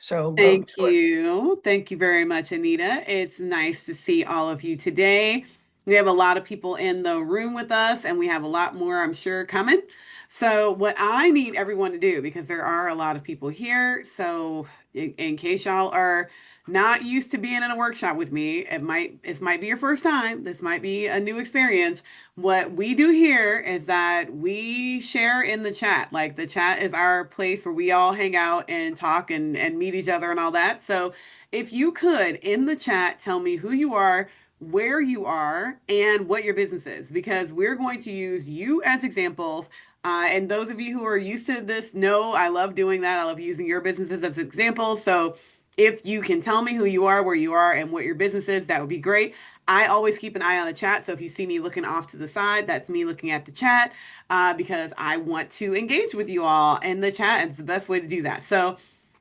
So go Thank to it. you. Thank you very much, Anita. It's nice to see all of you today. We have a lot of people in the room with us, and we have a lot more, I'm sure, coming. So, what I need everyone to do, because there are a lot of people here, so in case y'all are not used to being in a workshop with me, it might be your first time. This might be a new experience. What we do here is that we share in the chat. Like the chat is our place where we all hang out and talk and meet each other and all that. So if you could in the chat tell me who you are, where you are, and what your business is, because we're going to use you as examples. And those of you who are used to this know I love doing that. I love using your businesses as examples. So if you can tell me who you are, where you are, and what your business is, that would be great. I always keep an eye on the chat. So if you see me looking off to the side, that's me looking at the chat because I want to engage with you all in the chat. It's the best way to do that. So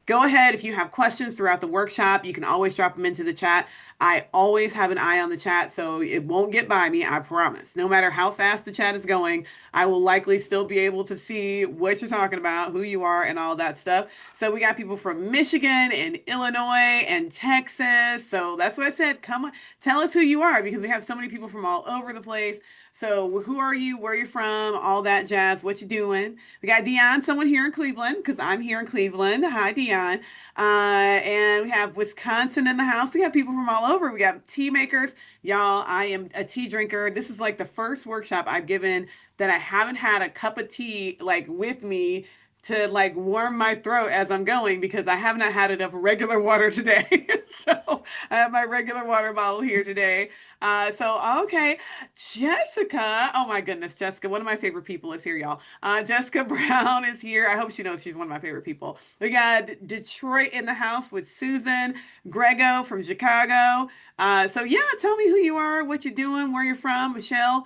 go ahead. If you have questions throughout the workshop, you can always drop them into the chat. I always have an eye on the chat, so it won't get by me, I promise. No matter how fast the chat is going, I will likely still be able to see what you're talking about, who you are, and all that stuff. So we got people from Michigan and Illinois and Texas. So that's what I said. Come on, tell us who you are because we have so many people from all over the place. So who are you? Where are you from? All that jazz. What you doing? We got Dion, someone here in Cleveland because I'm here in Cleveland. Hi, Dion. And we have Wisconsin in the house. We have people from all over. We got tea makers. Y'all, I am a tea drinker. This is like the first workshop I've given that I haven't had a cup of tea like with me to like warm my throat as I'm going because I have not had enough regular water today. So I have my regular water bottle here today. Okay, Jessica. Oh my goodness, Jessica. One of my favorite people is here, y'all. Jessica Brown is here. I hope she knows she's one of my favorite people. We got Detroit in the house with Susan Grego from Chicago. So yeah, tell me who you are, what you're doing, where you're from, Michelle,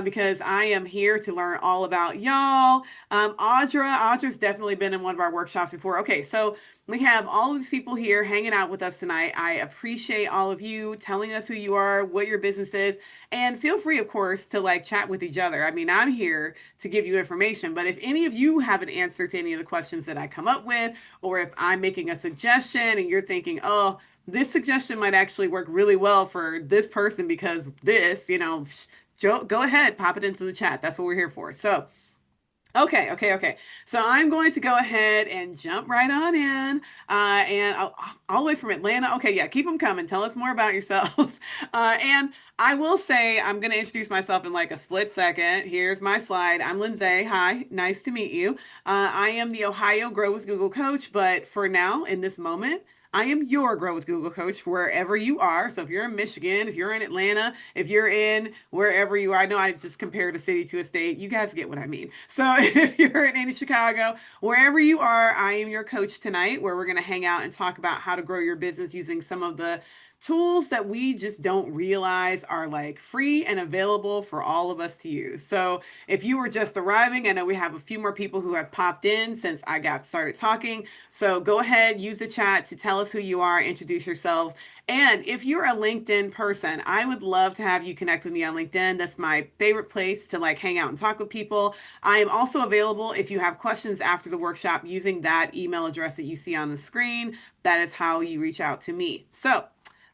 because I am here to learn all about y'all. Audra's definitely been in one of our workshops before. Okay, so we have all of these people here hanging out with us tonight. I appreciate all of you telling us who you are, what your business is, and feel free, of course, to like chat with each other. I mean, I'm here to give you information, but if any of you have an answer to any of the questions that I come up with, or if I'm making a suggestion and you're thinking, oh, this suggestion might actually work really well for this person because this, go ahead, pop it into the chat. That's what we're here for. So, okay. So I'm going to go ahead and jump right on in. All the way from Atlanta. Okay, yeah, keep them coming. Tell us more about yourselves. And I will say, I'm going to introduce myself in like a split second. Here's my slide. I'm Lindsay. Hi, nice to meet you. I am the Ohio Grow with Google coach, but for now, in this moment, I am your Grow with Google coach wherever you are. So if you're in Michigan, if you're in Atlanta, if you're in wherever you are, I know I just compared a city to a state. You guys get what I mean. So if you're in Chicago, wherever you are, I am your coach tonight, where we're going to hang out and talk about how to grow your business using some of the tools that we just don't realize are like free and available for all of us to use. So if you were just arriving, I know we have a few more people who have popped in since I got started talking. So go ahead, use the chat to tell us who you are, introduce yourselves. And if you're a LinkedIn person, I would love to have you connect with me on LinkedIn. That's my favorite place to like hang out and talk with people. I am also available if you have questions after the workshop using that email address that you see on the screen. That is how you reach out to me. So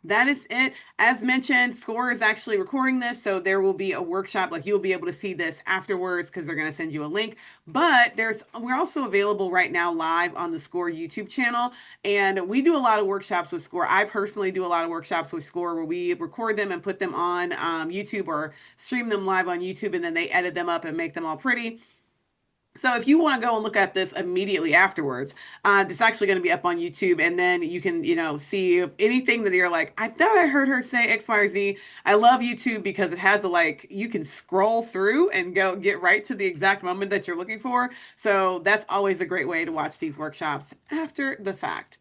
that is it. As mentioned, SCORE is actually recording this, so there will be a workshop. Like you'll be able to see this afterwards because they're going to send you a link. But we're also available right now live on the SCORE YouTube channel, and we do a lot of workshops with SCORE. I personally do a lot of workshops with SCORE where we record them and put them on YouTube or stream them live on YouTube, and then they edit them up and make them all pretty. So if you want to go and look at this immediately afterwards, it's actually going to be up on YouTube, and then you can, see anything that you're like, I thought I heard her say X, Y, or Z. I love YouTube because it has a like you can scroll through and go get right to the exact moment that you're looking for. So that's always a great way to watch these workshops after the fact.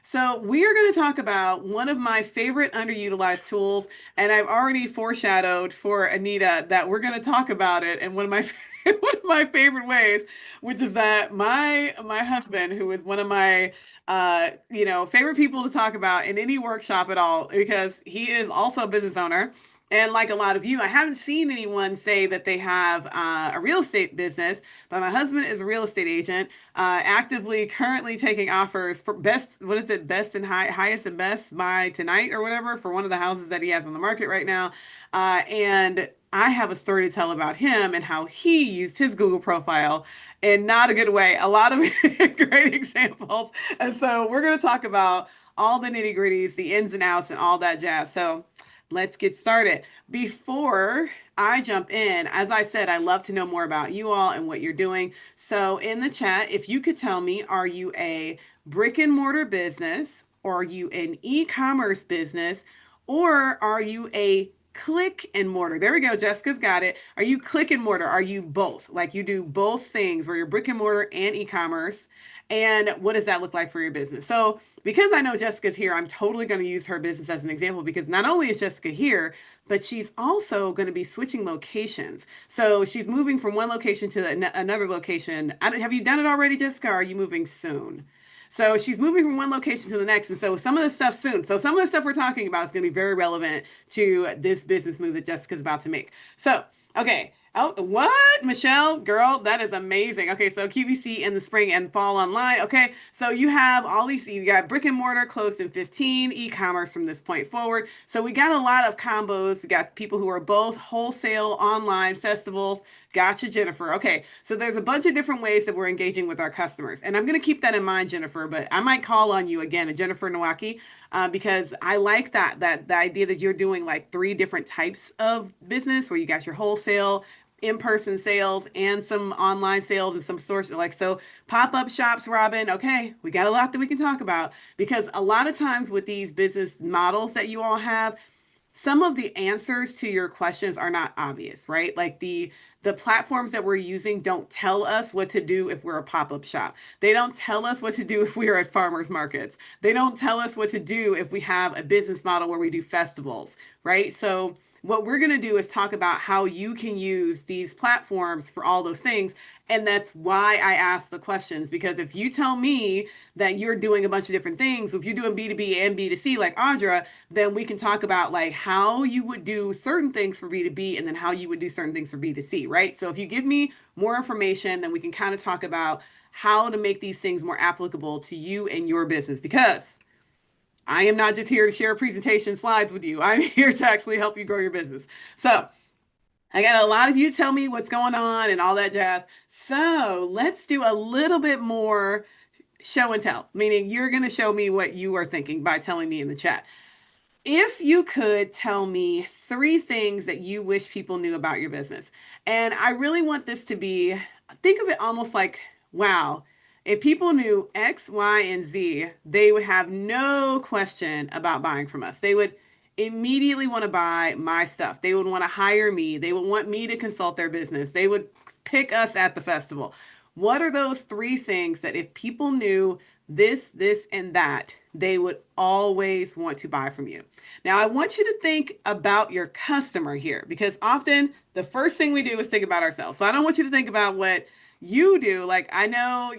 So we are going to talk about one of my favorite underutilized tools, and I've already foreshadowed for Anita that we're going to talk about it. And one of my one of my favorite ways, which is that my husband, who is one of my favorite people to talk about in any workshop at all, because he is also a business owner. And like a lot of you, I haven't seen anyone say that they have a real estate business, but my husband is a real estate agent, actively currently taking offers for best, what is it, best and highest and best by tonight or whatever for one of the houses that he has on the market right now. And I have a story to tell about him and how he used his Google profile in not a good way. A lot of great examples. And so we're going to talk about all the nitty gritties, the ins and outs, and all that jazz. So let's get started. Before I jump in, as I said, I love to know more about you all and what you're doing. So in the chat, if you could tell me, are you a brick and mortar business? Or are you an e-commerce business? Or are you a click and mortar? There we go. Jessica's got it. Are you click and mortar? Are you both? Like you do both things where you're brick and mortar and e-commerce? And what does that look like for your business? So, because I know Jessica's here, I'm totally going to use her business as an example because not only is Jessica here, but she's also going to be switching locations. So, she's moving from one location to another location. Have you done it already, Jessica? Or are you moving soon? So she's moving from one location to the next. And so some of the stuff soon. So some of the stuff we're talking about is going to be very relevant to this business move that Jessica's about to make. So, okay. Oh, what? Michelle, girl, that is amazing. Okay, so QVC in the spring and fall online. Okay, so you have all these, you got brick and mortar closed in 15, e-commerce from this point forward. So we got a lot of combos. We got people who are both wholesale, online, festivals. Gotcha, Jennifer. Okay, so there's a bunch of different ways that we're engaging with our customers. And I'm going to keep that in mind, Jennifer, but I might call on you again, Jennifer Nowaki, because I like that the idea that you're doing like three different types of business where you got your wholesale, in-person sales and some online sales and some source like so pop-up shops. Robin, okay, we got a lot that we can talk about because a lot of times with these business models that you all have, some of the answers to your questions are not obvious, right? Like the platforms that we're using don't tell us what to do if we're a pop-up shop. They don't tell us what to do if we are at farmers markets. They don't tell us what to do if we have a business model where we do festivals, right? So what we're going to do is talk about how you can use these platforms for all those things. And that's why I ask the questions, because if you tell me that you're doing a bunch of different things, if you're doing B2B and B2C like Audra, then we can talk about like how you would do certain things for B2B and then how you would do certain things for B2C, right? So if you give me more information, then we can kind of talk about how to make these things more applicable to you and your business because I am not just here to share presentation slides with you. I'm here to actually help you grow your business. So I got a lot of you tell me what's going on and all that jazz. So let's do a little bit more show and tell, meaning you're going to show me what you are thinking by telling me in the chat. If you could tell me three things that you wish people knew about your business, and I really want this to be, think of it almost like, wow, if people knew X, Y, and Z, they would have no question about buying from us. They would immediately want to buy my stuff. They would want to hire me. They would want me to consult their business. They would pick us at the festival. What are those three things that if people knew this, and that, they would always want to buy from you? Now, I want you to think about your customer here because often the first thing we do is think about ourselves. So I don't want you to think about what you do. Like, I know,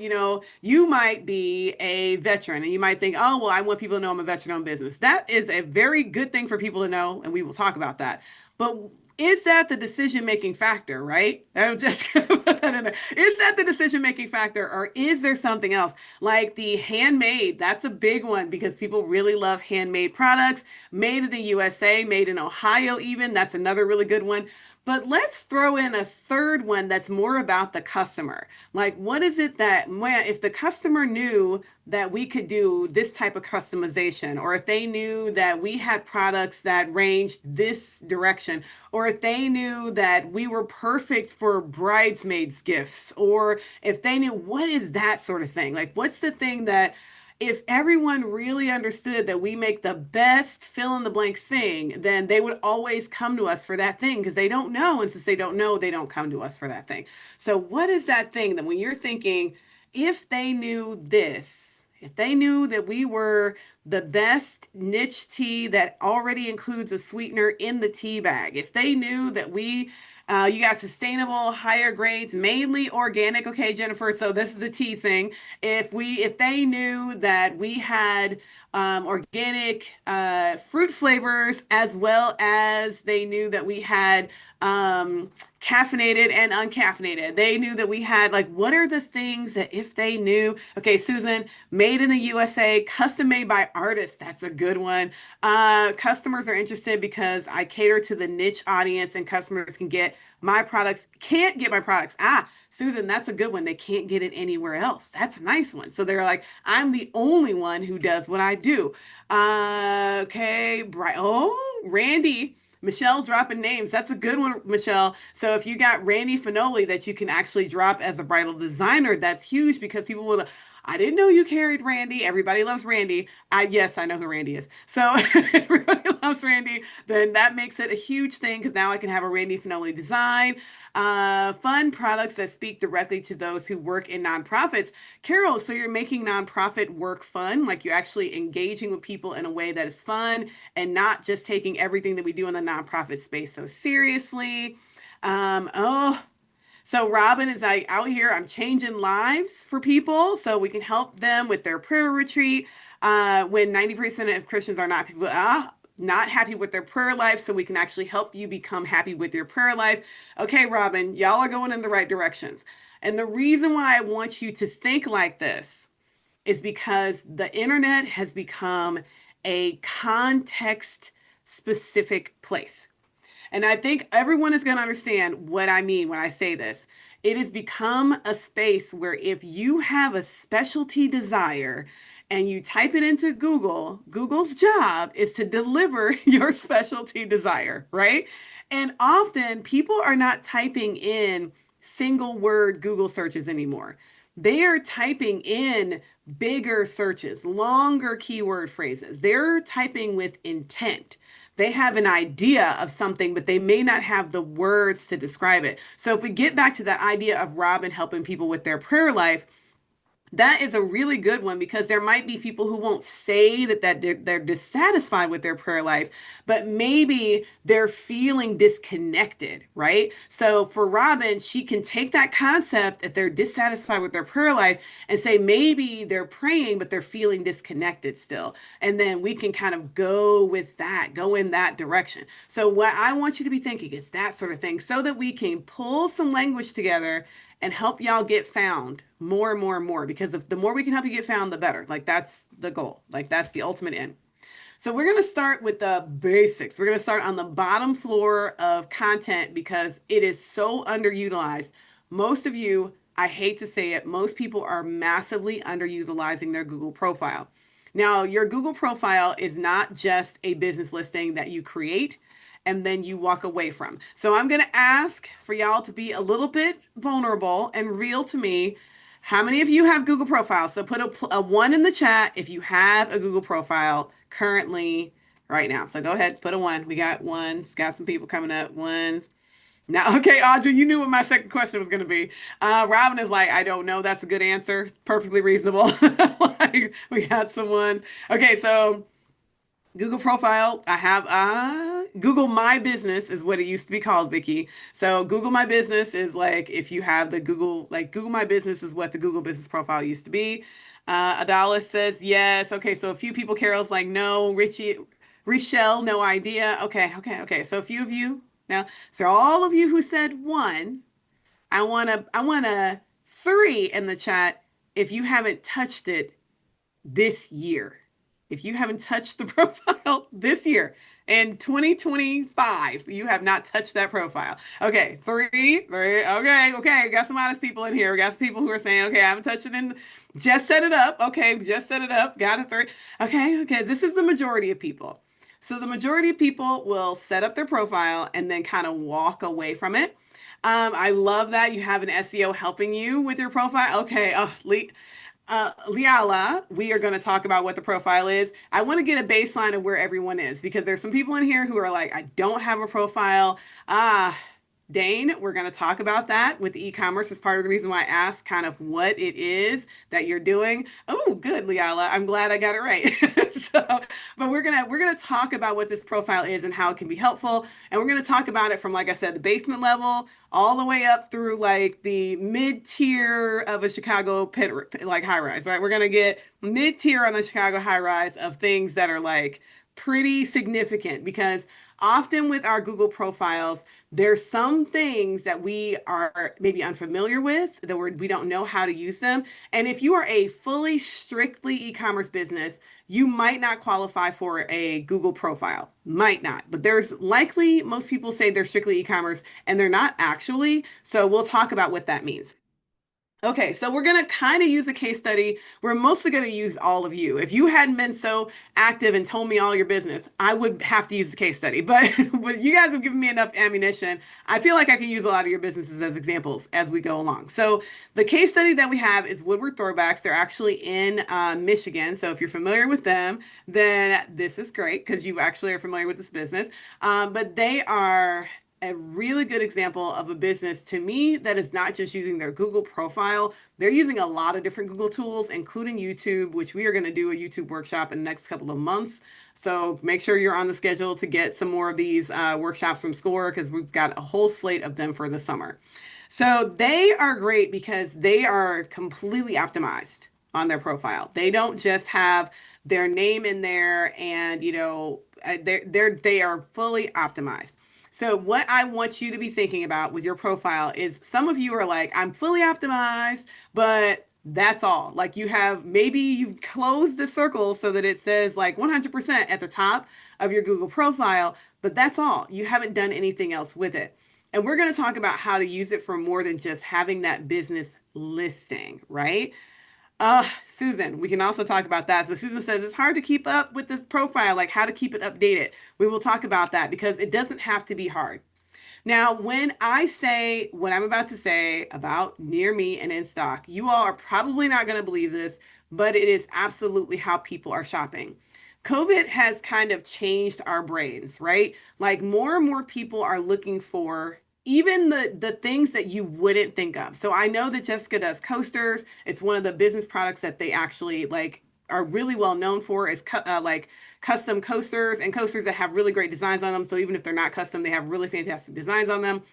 you might be a veteran and you might think, oh, well, I want people to know I'm a veteran owned business. That is a very good thing for people to know, and we will talk about that. But is that the decision making factor, right? I'm just gonna put that in there. Is that the decision making factor, or is there something else? Like the handmade, that's a big one because people really love handmade products, made in the USA, made in Ohio, even. That's another really good one. But let's throw in a third one that's more about the customer. Like, what is it that, if the customer knew that we could do this type of customization, or if they knew that we had products that ranged this direction, or if they knew that we were perfect for bridesmaids gifts, or if they knew what is that sort of thing? Like, what's the thing that if everyone really understood that we make the best fill in the blank thing, then they would always come to us for that thing because they don't know. And since they don't know, they don't come to us for that thing. So, what is that thing that when you're thinking, if they knew this, if they knew that we were the best niche tea that already includes a sweetener in the tea bag, if they knew that you got sustainable, higher grades, mainly organic. Okay, Jennifer. So this is the tea thing. If they knew that we had organic fruit flavors, as well as they knew that we had caffeinated and uncaffeinated. They knew that we had, like, what are the things that if they knew? Okay, Susan, made in the USA, custom made by artists. That's a good one. Customers are interested because I cater to the niche audience and customers can get my products, can't get my products. Ah, Susan, that's a good one. They can't get it anywhere else. That's a nice one. So they're like, I'm the only one who does what I do. Okay, oh, Randy. Michelle dropping names. That's a good one, Michelle. So if you got Randy Finoli that you can actually drop as a bridal designer, that's huge because people will. I didn't know you carried Randy. Everybody loves Randy. Yes, I know who Randy is. So everybody loves Randy. Then that makes it a huge thing because now I can have a Randy Finoli design. Fun products that speak directly to those who work in nonprofits. Carol, so you're making nonprofit work fun, like you're actually engaging with people in a way that is fun and not just taking everything that we do in the nonprofit space so seriously. Oh, so Robin is like out here. I'm changing lives for people so we can help them with their prayer retreat. When 90% of Christians are not people, not happy with their prayer life, so we can actually help you become happy with your prayer life. Okay, Robin, y'all are going in the right directions. And the reason why I want you to think like this is because the internet has become a context specific place. And I think everyone is going to understand what I mean when I say this. It has become a space where if you have a specialty desire and you type it into Google, Google's job is to deliver your specialty desire, right? And often people are not typing in single word Google searches anymore. They are typing in bigger searches, longer keyword phrases. They're typing with intent. They have an idea of something, but they may not have the words to describe it. So if we get back to that idea of Robin helping people with their prayer life, that is a really good one because there might be people who won't say that they're dissatisfied with their prayer life, but maybe they're feeling disconnected, right? So for Robin, she can take that concept that they're dissatisfied with their prayer life and say maybe they're praying, but they're feeling disconnected still. And then we can kind of go with that, go in that direction. So what I want you to be thinking is that sort of thing so that we can pull some language together and help y'all get found more and more and more because if the more we can help you get found the better, like that's the goal, like that's the ultimate end. So we're going to start with the basics. We're going to start on the bottom floor of content because it is so underutilized. Most of you, I hate to say it, most people are massively underutilizing their Google profile. Now, your Google profile is not just a business listing that you create and then you walk away from. So I'm going to ask for y'all to be a little bit vulnerable and real to me. How many of you have Google profiles? So put a one in the chat if you have a Google profile currently right now. So go ahead, put a one. We got ones, got some people coming up, ones. Now, okay, Audrey, you knew what my second question was going to be. Robin is like, I don't know. That's a good answer. Perfectly reasonable. Like, we got some ones. Okay, so Google profile, I have Google My Business is what it used to be called, Vicky. So Google My Business is like if you have the Google, like Google My Business is what the Google Business profile used to be. Adalis says yes. Okay, so a few people, Carol's like no, Richie, Richelle, no idea. Okay. So a few of you now, so all of you who said one, I want a three in the chat if you haven't touched it this year. If you haven't touched the profile this year in 2025, you have not touched that profile. Okay, three. Okay. Got some honest people in here. We got some people who are saying, okay, I haven't touched it in, just set it up. Okay, just set it up. Got a three. Okay. This is the majority of people. So the majority of people will set up their profile and then kind of walk away from it. I love that you have an SEO helping you with your profile. Okay, Liala, we are going to talk about what the profile is. I want to get a baseline of where everyone is because there's some people in here who are like, I don't have a profile. Dane, we're going to talk about that with e-commerce as part of the reason why I asked kind of what it is that you're doing. Oh, good, Liala. I'm glad I got it right. So, but we're gonna talk about what this profile is and how it can be helpful. And we're gonna talk about it from, like I said, the basement level all the way up through like the mid tier of a Chicago pit, like high rise, right? We're gonna get mid tier on the Chicago high rise of things that are like pretty significant because often with our Google profiles, there's some things that we are maybe unfamiliar with, that we don't know how to use them. And if you are a fully strictly e-commerce business, you might not qualify for a Google profile. Might not. But there's likely, most people say they're strictly e-commerce and they're not actually. So we'll talk about what that means. Okay, so we're going to kind of use a case study. We're mostly going to use all of you. If you hadn't been so active and told me all your business, I would have to use the case study. But, but you guys have given me enough ammunition. I feel like I can use a lot of your businesses as examples as we go along. So the case study that we have is Woodward Throwbacks. They're actually in Michigan. So if you're familiar with them, then this is great because you actually are familiar with this business. But they are a really good example of a business to me that is not just using their Google profile. They're using a lot of different Google tools, including YouTube, which we are going to do a YouTube workshop in the next couple of months. So make sure you're on the schedule to get some more of these workshops from SCORE because we've got a whole slate of them for the summer. So they are great because they are completely optimized on their profile. They don't just have their name in there and, they are fully optimized. So what I want you to be thinking about with your profile is some of you are like, I'm fully optimized, but that's all. Like you have, maybe you've closed the circle so that it says like 100% at the top of your Google profile, but that's all. You haven't done anything else with it. And we're going to talk about how to use it for more than just having that business listing, right? Susan, we can also talk about that. So Susan says it's hard to keep up with this profile, like how to keep it updated. We will talk about that because it doesn't have to be hard. Now, when I say what I'm about to say about near me and in stock, you all are probably not going to believe this, but it is absolutely how people are shopping. COVID has kind of changed our brains, right? Like more and more people are looking for even the things that you wouldn't think of. So I know that Jessica does coasters. It's one of the business products that they actually like are really well known for is like custom coasters and coasters that have really great designs on them. So even if they're not custom, they have really fantastic designs on them.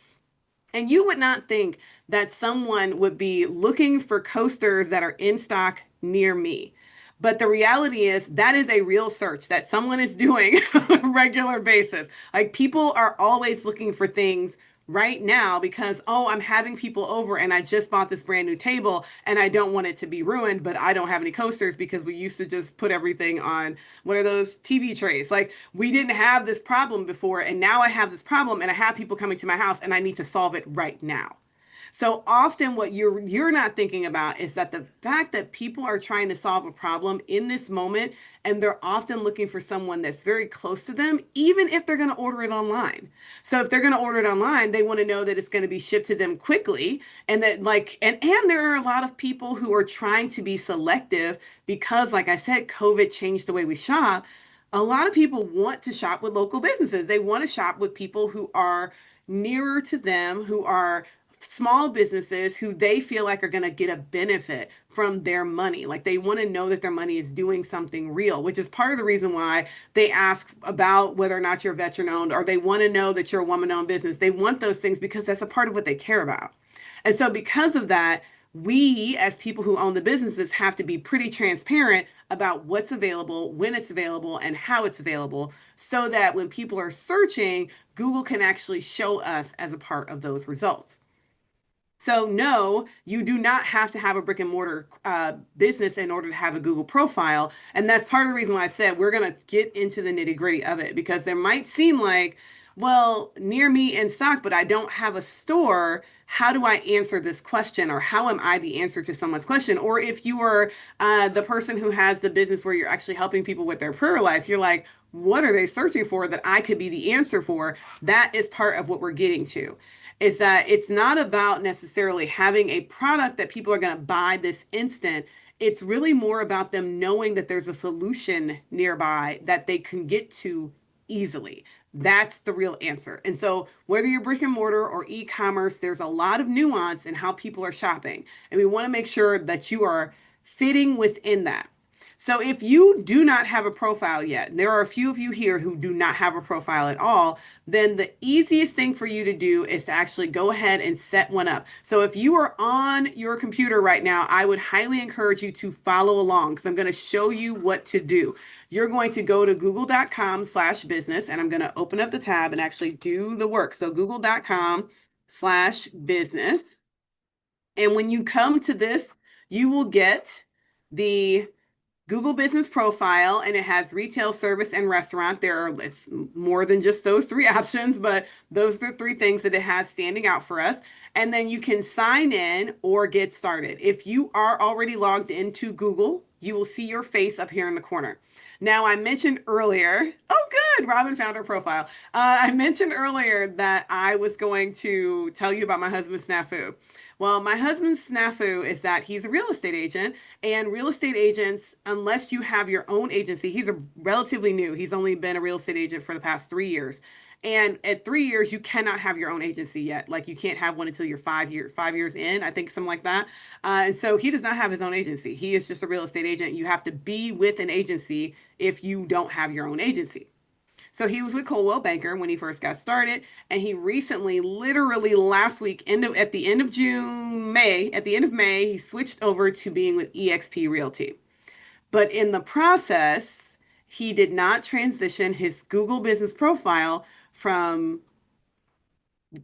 And you would not think that someone would be looking for coasters that are in stock near me. But the reality is that is a real search that someone is doing on a regular basis. Like people are always looking for things right now because, oh, I'm having people over and I just bought this brand new table and I don't want it to be ruined, but I don't have any coasters because we used to just put everything on what are those TV trays? Like we didn't have this problem before and now I have this problem and I have people coming to my house and I need to solve it right now. So often what you're not thinking about is that the fact that people are trying to solve a problem in this moment and they're often looking for someone that's very close to them, even if they're going to order it online. So if they're going to order it online, they want to know that it's going to be shipped to them quickly and that like and there are a lot of people who are trying to be selective because like I said, COVID changed the way we shop. A lot of people want to shop with local businesses. They want to shop with people who are nearer to them, who are small businesses who they feel like are going to get a benefit from their money. Like they want to know that their money is doing something real, which is part of the reason why they ask about whether or not you're veteran owned or they want to know that you're a woman owned business. They want those things because that's a part of what they care about. And so because of that, we as people who own the businesses have to be pretty transparent about what's available, when it's available, and how it's available, so that when people are searching, Google can actually show us as a part of those results. So no, you do not have to have a brick and mortar business in order to have a Google profile. And that's part of the reason why I said we're going to get into the nitty gritty of it because there might seem like, well, near me in stock, but I don't have a store. How do I answer this question? Or how am I the answer to someone's question? Or if you are the person who has the business where you're actually helping people with their prayer life, you're like, what are they searching for that I could be the answer for? That is part of what we're getting to is that it's not about necessarily having a product that people are going to buy this instant. It's really more about them knowing that there's a solution nearby that they can get to easily. That's the real answer. And so, whether you're brick and mortar or e-commerce, there's a lot of nuance in how people are shopping. And we want to make sure that you are fitting within that. So, if you do not have a profile yet, and there are a few of you here who do not have a profile at all, then the easiest thing for you to do is to actually go ahead and set one up. So, if you are on your computer right now, I would highly encourage you to follow along because I'm going to show you what to do. You're going to go to google.com/business, and I'm going to open up the tab and actually do the work. So google.com/business. And when you come to this, you will get the Google Business Profile, and it has retail, service, and restaurant. It's more than just those three options, but those are the three things that it has standing out for us. And then you can sign in or get started. If you are already logged into Google, you will see your face up here in the corner. Now, I mentioned earlier, oh, good, Robin found her profile. I mentioned earlier that I was going to tell you about my husband's snafu. Well, my husband's snafu is that he's a real estate agent, and real estate agents, unless you have your own agency, he's a relatively new. He's only been a real estate agent for the past 3 years. And at 3 years, you cannot have your own agency yet. Like you can't have one until you're 5 years in, I think something like that. And so he does not have his own agency. He is just a real estate agent. You have to be with an agency if you don't have your own agency. So he was with Coldwell Banker when he first got started, and he recently, literally last week, at the end of May, he switched over to being with eXp Realty. But in the process, he did not transition his Google business profile from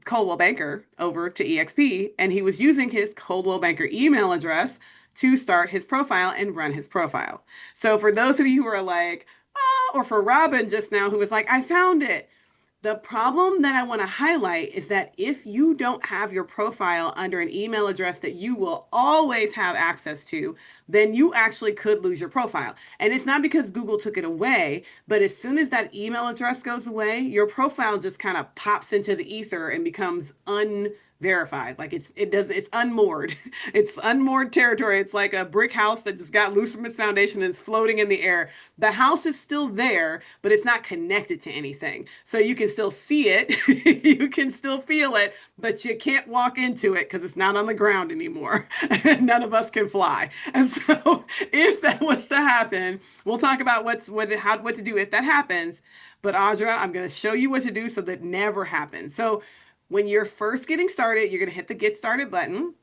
Coldwell Banker over to eXp, and he was using his Coldwell Banker email address to start his profile and run his profile. So for those of you who are like, oh, or for Robin just now who was like, I found it. The problem that I want to highlight is that if you don't have your profile under an email address that you will always have access to, then you actually could lose your profile. And it's not because Google took it away, but as soon as that email address goes away, your profile just kind of pops into the ether and becomes unverified. Like it's unmoored. It's unmoored territory. It's like a brick house that just got loose from its foundation and is floating in the air. The house is still there, but it's not connected to anything. So you can still see it, you can still feel it, but you can't walk into it because it's not on the ground anymore. None of us can fly. And so if that was to happen, we'll talk about what to do if that happens. But Audra, I'm going to show you what to do so that never happens. So when you're first getting started, you're going to hit the Get Started button.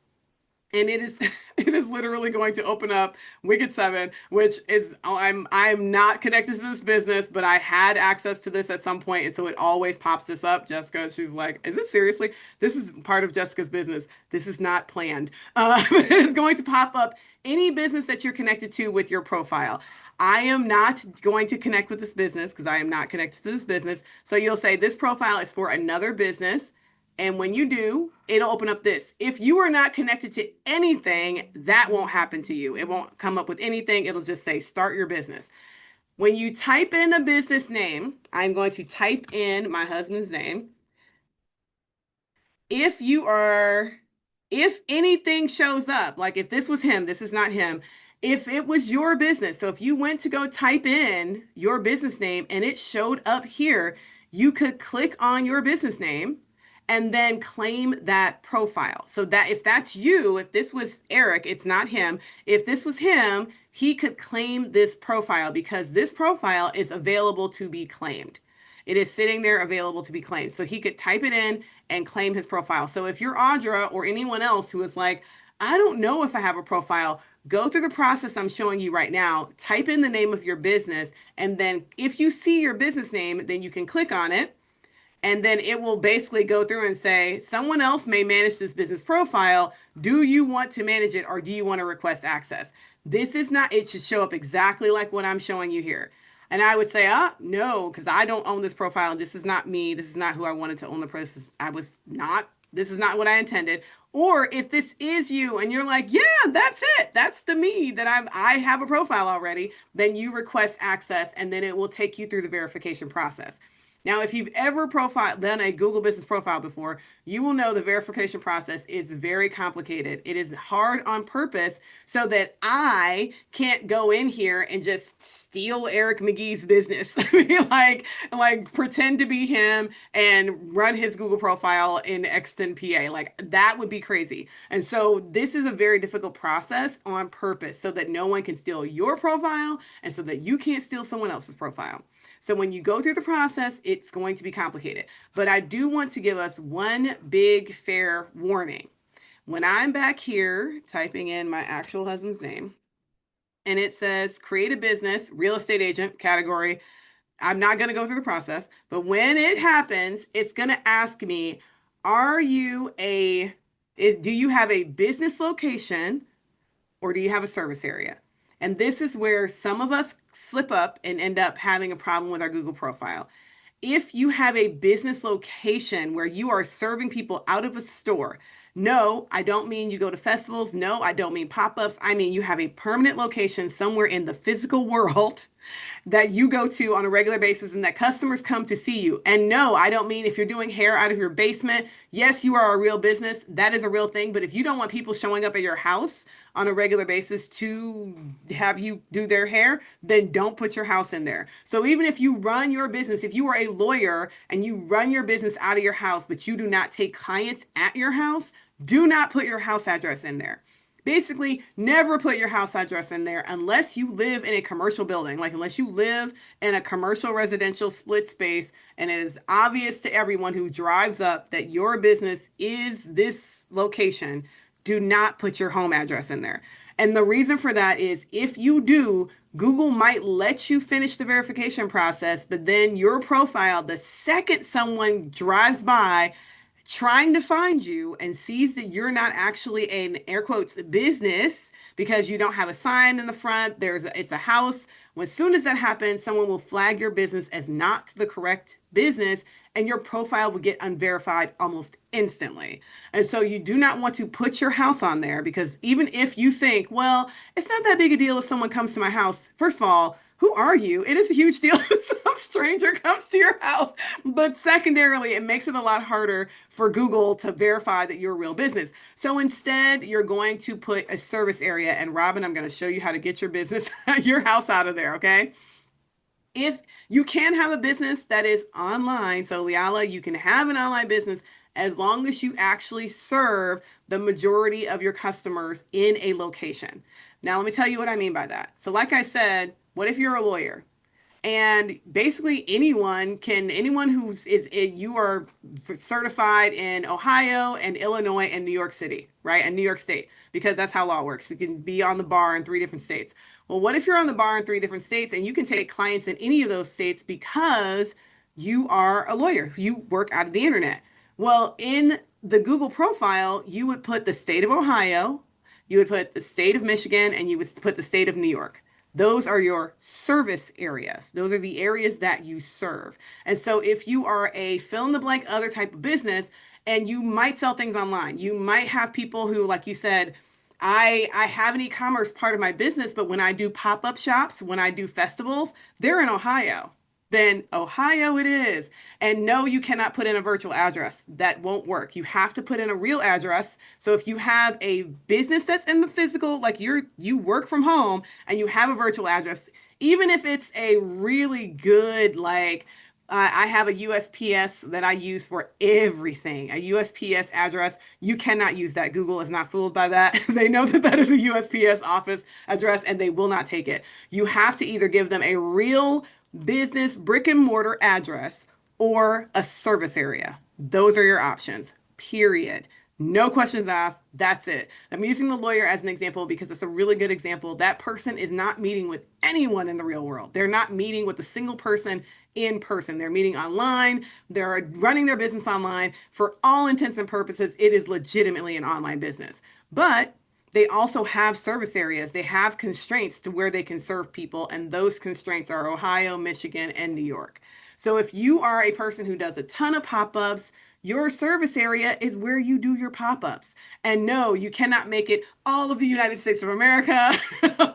And it is it is literally going to open up Wicked 7, which is I'm not connected to this business, but I had access to this at some point, and so it always pops this up. Jessica, she's like, "Is it seriously? This is part of Jessica's business. This is not planned." It is going to pop up any business that you're connected to with your profile. I am not going to connect with this business because I am not connected to this business. So you'll say this profile is for another business. And when you do, it'll open up this. If you are not connected to anything, that won't happen to you. It won't come up with anything. It'll just say start your business. When you type in a business name, I'm going to type in my husband's name. If you are, if anything shows up, like if this was him, this is not him. If it was your business, so if you went to go type in your business name and it showed up here, you could click on your business name and then claim that profile. So that if that's you, if this was Eric, it's not him. If this was him, he could claim this profile because this profile is available to be claimed. It is sitting there available to be claimed. So he could type it in and claim his profile. So if you're Audra or anyone else who is like, I don't know if I have a profile, go through the process I'm showing you right now. Type in the name of your business. And then if you see your business name, then you can click on it. And then it will basically go through and say, someone else may manage this business profile. Do you want to manage it or do you want to request access? This is not, it should show up exactly like what I'm showing you here. And I would say, no, because I don't own this profile. This is not me. This is not who I wanted to own the process. This is not what I intended. Or if this is you and you're like, yeah, that's it. That's the me that I have a profile already. Then you request access and then it will take you through the verification process. Now, if you've ever done a Google business profile before, you will know the verification process is very complicated. It is hard on purpose so that I can't go in here and just steal Eric McGee's business. like pretend to be him and run his Google profile in Exton, PA. Like that would be crazy. And so this is a very difficult process on purpose so that no one can steal your profile and so that you can't steal someone else's profile. So when you go through the process, it's going to be complicated. But I do want to give us one big fair warning. When I'm back here typing in my actual husband's name and it says create a business, real estate agent category, I'm not going to go through the process, but when it happens, it's going to ask me, are you a, do you have a business location or do you have a service area? And this is where some of us slip up and end up having a problem with our Google profile. If you have a business location where you are serving people out of a store, no, I don't mean you go to festivals. No, I don't mean pop-ups. I mean you have a permanent location somewhere in the physical world that you go to on a regular basis and that customers come to see you. And no, I don't mean if you're doing hair out of your basement. Yes, you are a real business. That is a real thing. But if you don't want people showing up at your house on a regular basis to have you do their hair, then don't put your house in there. So even if you run your business, if you are a lawyer and you run your business out of your house, but you do not take clients at your house, do not put your house address in there. Basically, never put your house address in there unless you live in a commercial building, like unless you live in a commercial residential split space and it is obvious to everyone who drives up that your business is this location, do not put your home address in there. And the reason for that is if you do, Google might let you finish the verification process, but then your profile, the second someone drives by trying to find you and sees that you're not actually an air quotes business because you don't have a sign in the front, it's a house. As soon as that happens, someone will flag your business as not the correct business and your profile will get unverified almost instantly. And so you do not want to put your house on there because even if you think, well, it's not that big a deal if someone comes to my house, first of all, who are you? It is a huge deal if some stranger comes to your house. But secondarily, it makes it a lot harder for Google to verify that you're a real business. So instead, you're going to put a service area. And Robin, I'm going to show you how to get your business, your house out of there, okay? If you can have a business that is online, so Liala, you can have an online business as long as you actually serve the majority of your customers in a location. Now, let me tell you what I mean by that. So, like I said, what if you're a lawyer? And basically anyone you are certified in Ohio and Illinois and New York City, right? And New York State, because that's how law works. You can be on the bar in 3 different states. Well, what if you're on the bar in 3 different states and you can take clients in any of those states because you are a lawyer, you work out of the internet? Well, in the Google profile, you would put the state of Ohio, you would put the state of Michigan, and you would put the state of New York. Those are your service areas. Those are the areas that you serve. And so if you are a fill in the blank other type of business and you might sell things online, you might have people who, like you said, I have an e-commerce part of my business, but when I do pop-up shops, when I do festivals, they're in Ohio. Then Ohio it is. And no, you cannot put in a virtual address. That won't work. You have to put in a real address. So if you have a business that's in the physical, like you work from home and you have a virtual address, even if it's a really good, like I have a USPS that I use for everything, a USPS address. You cannot use that. Google is not fooled by that. They know that that is a USPS office address and they will not take it. You have to either give them a real business brick and mortar address or a service area. Those are your options, period. No questions asked. That's it. I'm using the lawyer as an example because it's a really good example. That person is not meeting with anyone in the real world. They're not meeting with a single person in person. They're meeting online. They're running their business online. For all intents and purposes, it is legitimately an online business. But they also have service areas. They have constraints to where they can serve people, and those constraints are Ohio, Michigan, and New York. So if you are a person who does a ton of pop-ups, your service area is where you do your pop-ups. And no, you cannot make it all of the United States of America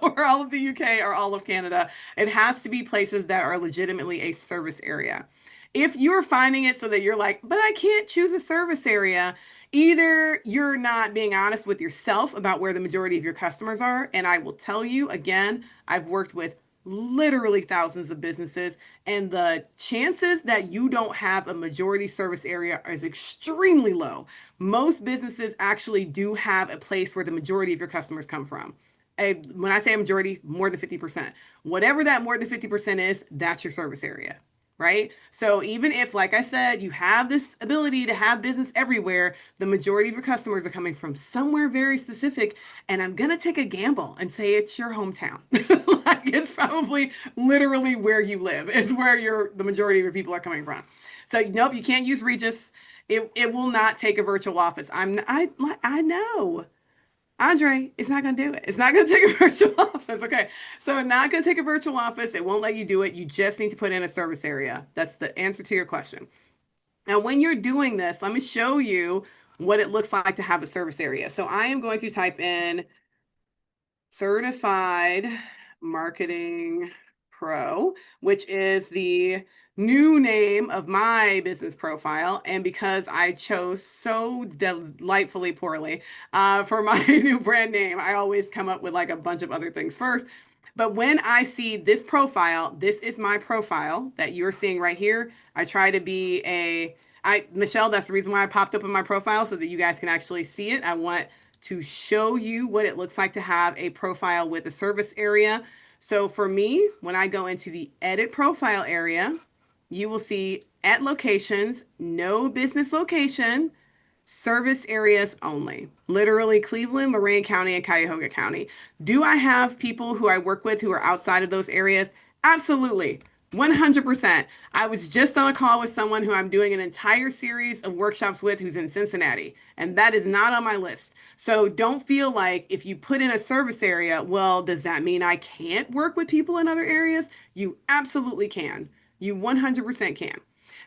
or all of the UK or all of Canada. It has to be places that are legitimately a service area. If you're finding it so that you're like, but I can't choose a service area, either you're not being honest with yourself about where the majority of your customers are. And I will tell you again, I've worked with literally thousands of businesses, and the chances that you don't have a majority service area is extremely low. Most businesses actually do have a place where the majority of your customers come from. When I say a majority, more than 50%. Whatever that more than 50% is, that's your service area, right? So even if, like I said, you have this ability to have business everywhere, the majority of your customers are coming from somewhere very specific. And I'm gonna take a gamble and say it's your hometown. Like it's probably literally where you live is where the majority of your people are coming from. So nope, you can't use Regis. It will not take a virtual office. I know. Andre, it's not going to do it. It's not going to take a virtual office. Okay. So, not going to take a virtual office. It won't let you do it. You just need to put in a service area. That's the answer to your question. Now, when you're doing this, let me show you what it looks like to have a service area. So, I am going to type in Certified Marketing Pro, which is the new name of my business profile. And because I chose so delightfully poorly for my new brand name, I always come up with like a bunch of other things first. But when I see this profile, this is my profile that you're seeing right here. I try to be Michelle, that's the reason why I popped up in my profile so that you guys can actually see it. I want to show you what it looks like to have a profile with a service area. So for me, when I go into the edit profile area, you will see at locations, no business location, service areas only. Literally Cleveland, Lorain County, and Cuyahoga County. Do I have people who I work with who are outside of those areas? Absolutely. 100%. I was just on a call with someone who I'm doing an entire series of workshops with who's in Cincinnati, and that is not on my list. So don't feel like if you put in a service area, well, does that mean I can't work with people in other areas? You absolutely can. You 100% can.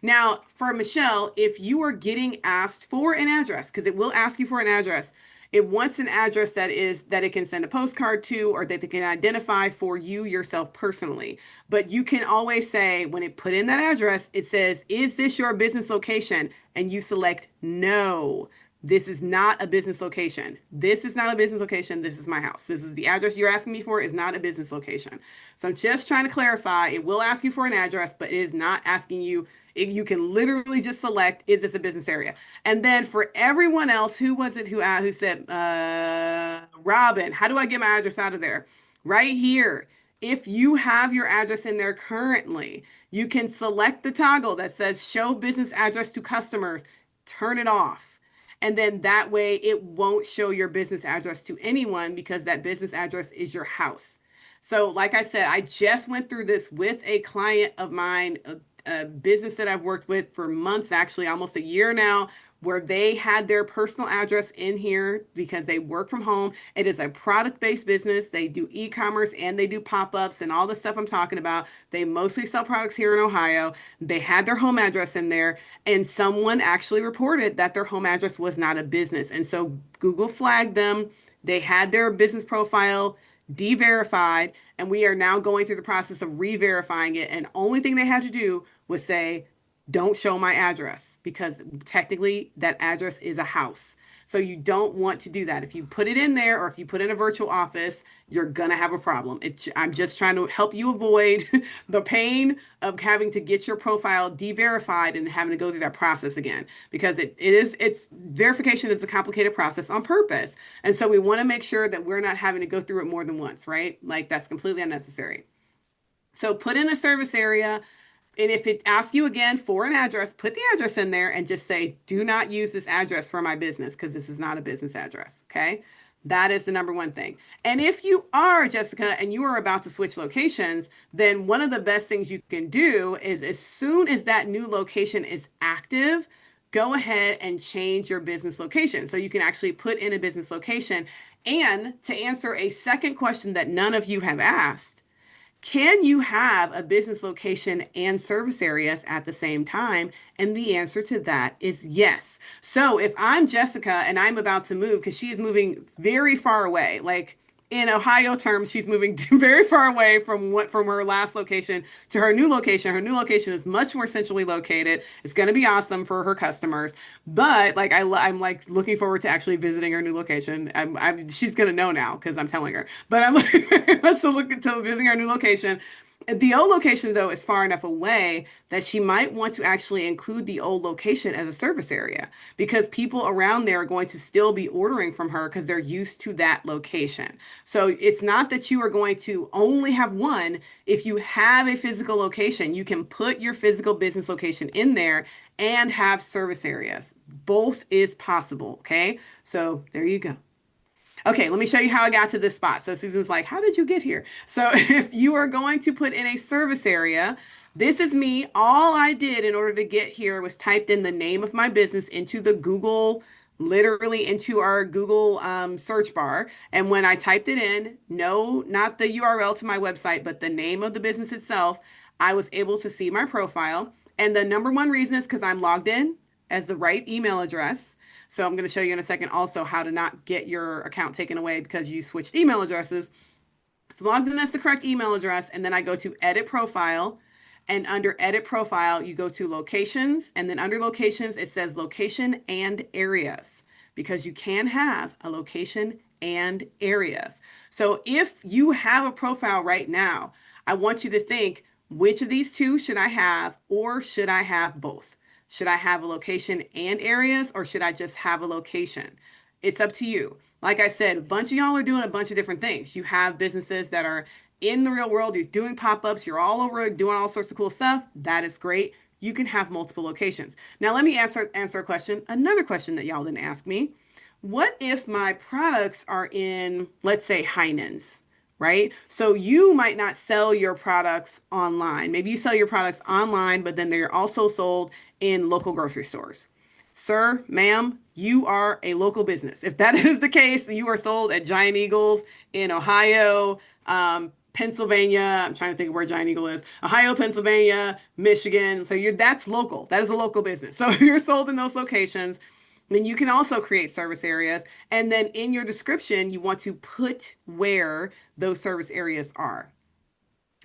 Now, for Michelle, if you are getting asked for an address, because it will ask you for an address, it wants an address that it can send a postcard to or that they can identify for you yourself personally. But you can always say, when it put in that address, it says, is this your business location? And you select no. This is not a business location. This is not a business location. This is my house. This is the address you're asking me for is not a business location. So I'm just trying to clarify. It will ask you for an address, but it is not asking you. You can literally just select, is this a business area? And then for everyone else, who was it who said, Robin, how do I get my address out of there? Right here. If you have your address in there currently, you can select the toggle that says show business address to customers, turn it off. And then that way it won't show your business address to anyone because that business address is your house. So, like I said, I just went through this with a client of mine, a business that I've worked with for months, actually almost a year now, where they had their personal address in here because they work from home. It is a product-based business. They do e-commerce and they do pop-ups and all the stuff I'm talking about. They mostly sell products here in Ohio. They had their home address in there, and someone actually reported that their home address was not a business. And so Google flagged them. They had their business profile de-verified, and we are now going through the process of re-verifying it. And only thing they had to do was say, don't show my address because technically that address is a house. So you don't want to do that. If you put it in there or if you put in a virtual office, you're going to have a problem. I'm just trying to help you avoid the pain of having to get your profile de-verified and having to go through that process again because it's verification is a complicated process on purpose. And so we want to make sure that we're not having to go through it more than once, right? Like that's completely unnecessary. So put in a service area. And if it asks you again for an address, put the address in there and just say, do not use this address for my business because this is not a business address. Okay. That is the number one thing. And if you are, Jessica, and you are about to switch locations, then one of the best things you can do is as soon as that new location is active, go ahead and change your business location. So you can actually put in a business location. And to answer a second question that none of you have asked, can you have a business location and service areas at the same time? And the answer to that is yes. So if I'm Jessica and I'm about to move, because she is moving very far away, like in Ohio terms, she's moving very far away from her last location to her new location. Her new location is much more centrally located. It's going to be awesome for her customers. But like I'm like looking forward to actually visiting her new location. She's going to know now because I'm telling her. But I'm looking very much to look to visiting her new location. The old location, though, is far enough away that she might want to actually include the old location as a service area because people around there are going to still be ordering from her because they're used to that location. So it's not that you are going to only have one. If you have a physical location, you can put your physical business location in there and have service areas. Both is possible. Okay. So there you go. Okay, let me show you how I got to this spot. So Susan's like, how did you get here? So if you are going to put in a service area, this is me. All I did in order to get here was typed in the name of my business into the Google, literally into our Google search bar. And when I typed it in, no, not the URL to my website, but the name of the business itself, I was able to see my profile. And the number one reason is because I'm logged in as the right email address. So I'm going to show you in a second also how to not get your account taken away because you switched email addresses. So logged in as the correct email address, and then I go to edit profile. And under edit profile, you go to locations, and then under locations, it says location and areas because you can have a location and areas. So if you have a profile right now, I want you to think, which of these two should I have, or should I have both? Should I have a location and areas, or should I just have a location? It's up to you. Like I said, a bunch of y'all are doing a bunch of different things. You have businesses that are in the real world, you're doing pop-ups, you're all over doing all sorts of cool stuff. That is great. You can have multiple locations. Now, let me answer a question, another question that y'all didn't ask me. What if my products are in, let's say, Heinen's? Right? So you might not sell your products online. Maybe you sell your products online, but then they're also sold in local grocery stores. Sir, ma'am, you are a local business. If that is the case, you are sold at Giant Eagles in Ohio, Pennsylvania. I'm trying to think of where Giant Eagle is. Ohio, Pennsylvania, Michigan. So that's local. That is a local business. So if you're sold in those locations, then you can also create service areas. And then in your description, you want to put where those service areas are.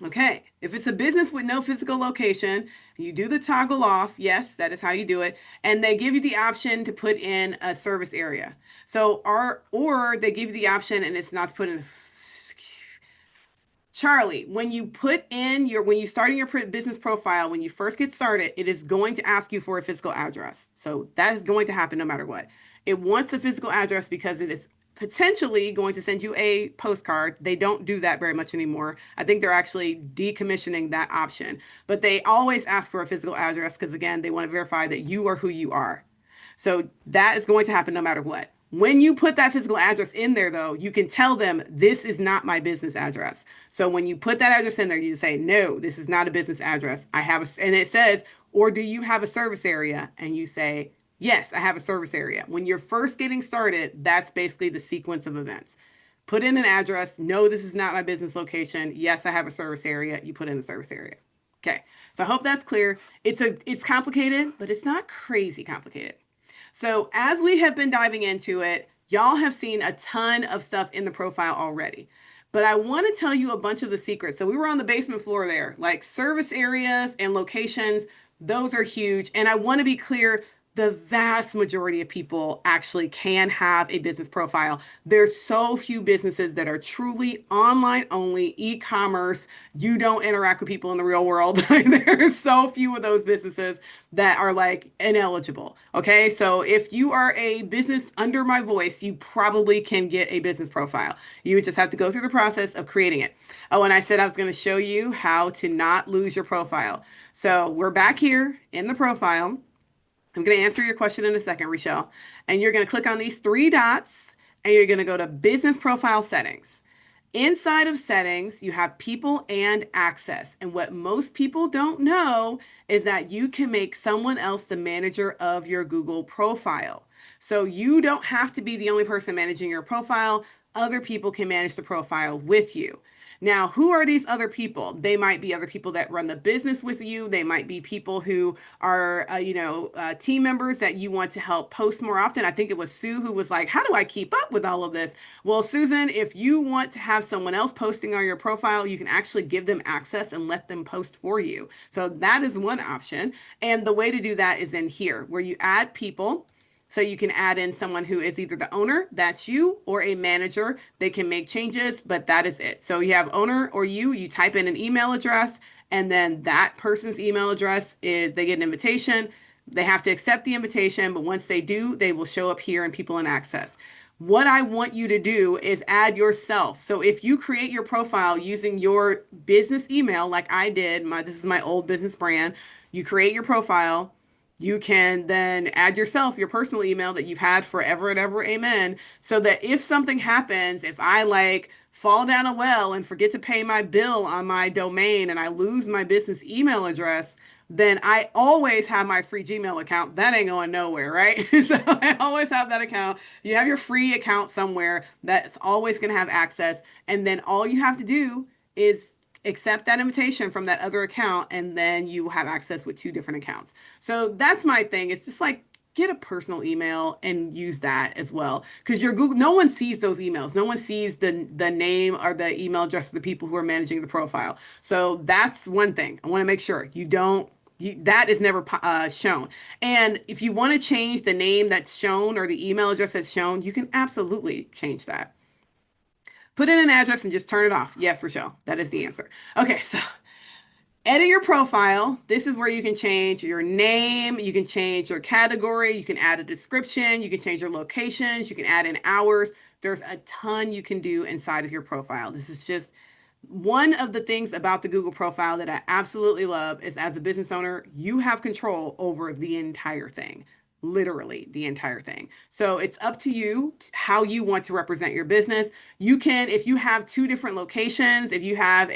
Okay, if it's a business with no physical location, you do the toggle off. Yes, that is how you do it. And they give you the option to put in a service area. So, or they give you the option and it's not to put in. Charlie, when you when you start in your business profile, when you first get started, it is going to ask you for a physical address. So that is going to happen no matter what. It wants a physical address because it is potentially going to send you a postcard. They don't do that very much anymore. I think they're actually decommissioning that option, but they always ask for a physical address because again, they want to verify that you are who you are. So that is going to happen no matter what. When you put that physical address in there, though, you can tell them this is not my business address. So when you put that address in there, you say, no, this is not a business address. I have and it says, or do you have a service area? And you say, yes, I have a service area. When you're first getting started, that's basically the sequence of events. Put in an address. No, this is not my business location. Yes, I have a service area. You put in the service area. Okay. So I hope that's clear. It's complicated, but it's not crazy complicated. So as we have been diving into it, y'all have seen a ton of stuff in the profile already. But I want to tell you a bunch of the secrets. So we were on the basement floor there, like service areas and locations. Those are huge. And I want to be clear, the vast majority of people actually can have a business profile. There's so few businesses that are truly online only, e-commerce. You don't interact with people in the real world. There's so few of those businesses that are like ineligible. Okay. So if you are a business under my voice, you probably can get a business profile. You would just have to go through the process of creating it. Oh, and I said I was going to show you how to not lose your profile. So we're back here in the profile. I'm going to answer your question in a second, Rochelle. And you're going to click on these three dots and you're going to go to business profile settings. Inside of settings, you have people and access. And what most people don't know is that you can make someone else the manager of your Google profile. So you don't have to be the only person managing your profile. Other people can manage the profile with you. Now, who are these other people? They might be other people that run the business with you. They might be people who are, team members that you want to help post more often. I think it was Sue who was like, how do I keep up with all of this? Well, Susan, if you want to have someone else posting on your profile, you can actually give them access and let them post for you. So that is one option. And the way to do that is in here where you add people. So you can add in someone who is either the owner, that's you, or a manager. They can make changes, but that is it. So you have owner or you type in an email address, and then that person's email address is they get an invitation. They have to accept the invitation, but once they do, they will show up here and people in access. What I want you to do is add yourself. So if you create your profile using your business email, like I did, this is my old business brand, you create your profile, you can then add yourself your personal email that you've had forever and ever, amen. So that if something happens, if I like fall down a well and forget to pay my bill on my domain and I lose my business email address, then I always have my free Gmail account. That ain't going nowhere, right? So I always have that account. You have your free account somewhere that's always going to have access. And then all you have to do is accept that invitation from that other account, and then you have access with two different accounts. So that's my thing. It's just like get a personal email and use that as well, because your Google, no one sees those emails. No one sees the name or the email address of the people who are managing the profile. So that's one thing I want to make sure you don't. That is never shown. And if you want to change the name that's shown or the email address that's shown, you can absolutely change that. Put in an address and just turn it off. Yes, Rochelle, that is the answer. Okay, so edit your profile. This is where you can change your name, you can change your category, you can add a description, you can change your locations, you can add in hours. There's a ton you can do inside of your profile. This is just one of the things about the Google profile that I absolutely love is as a business owner, you have control over the entire thing, literally the entire thing. So it's up to you how you want to represent your business. You can, if you have two different locations, if you have